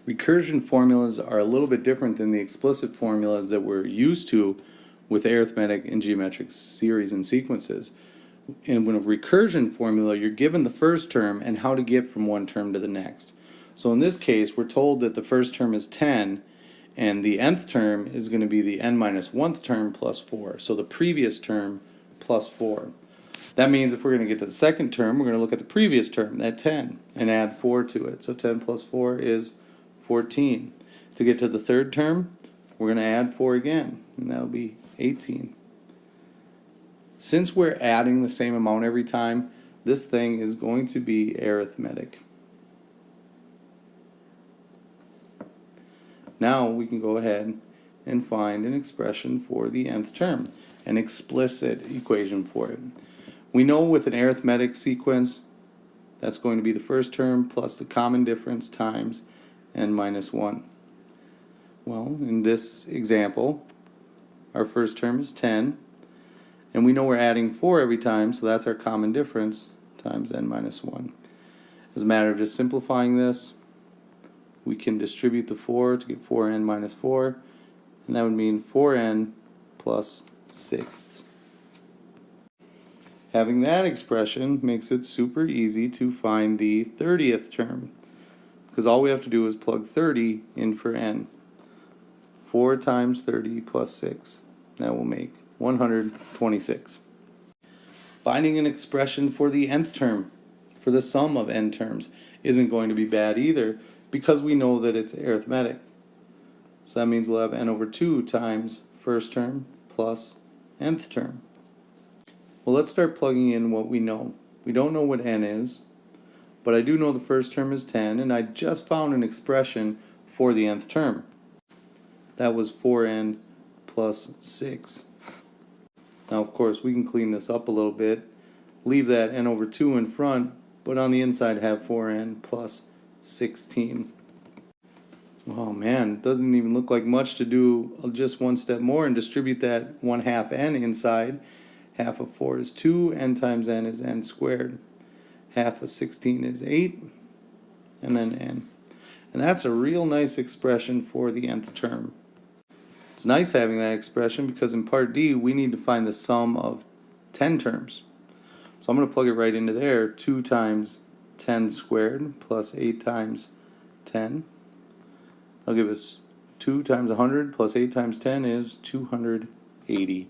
Recursion formulas are a little bit different than the explicit formulas that we're used to with arithmetic and geometric series and sequences. And when a recursion formula, you're given the first term and how to get from one term to the next. So in this case, we're told that the first term is 10, and the nth term is going to be the n minus 1th term plus 4. So the previous term plus 4. That means if we're going to get to the second term, we're going to look at the previous term, that 10, and add 4 to it. So 10 plus 4 is 14. To get to the third term, we're going to add 4 again, and that'll be 18. Since we're adding the same amount every time, this thing is going to be arithmetic. Now we can go ahead and find an expression for the nth term, an explicit equation for it. We know with an arithmetic sequence, that's going to be the first term plus the common difference times n minus 1. Well, in this example, our first term is 10, and we know we're adding 4 every time, so that's our common difference times n minus 1. As a matter of just simplifying this, we can distribute the 4 to get 4n minus 4, and that would mean 4n plus 6. Having that expression makes it super easy to find the 30th term, because all we have to do is plug 30 in for n. 4 times 30 plus 6. That will make 126. Finding an expression for the nth term, for the sum of n terms, isn't going to be bad either, because we know that it's arithmetic. So that means we'll have n over 2 times first term plus nth term. Well, let's start plugging in what we know. We don't know what n is, but I do know the first term is 10, and I just found an expression for the nth term. That was 4n plus 6. Now, of course, we can clean this up a little bit, leave that n over 2 in front, but on the inside have 4n plus 16. Oh man, it doesn't even look like much to do just one step more and distribute that 1/2 n inside. Half of 4 is 2, n times n is n squared. Half of 16 is 8, and then n. And that's a real nice expression for the nth term. It's nice having that expression because in part D we need to find the sum of 10 terms. So I'm going to plug it right into there. 2 times 10 squared plus 8 times 10. That'll give us 2 times 100 plus 8 times 10 is 280.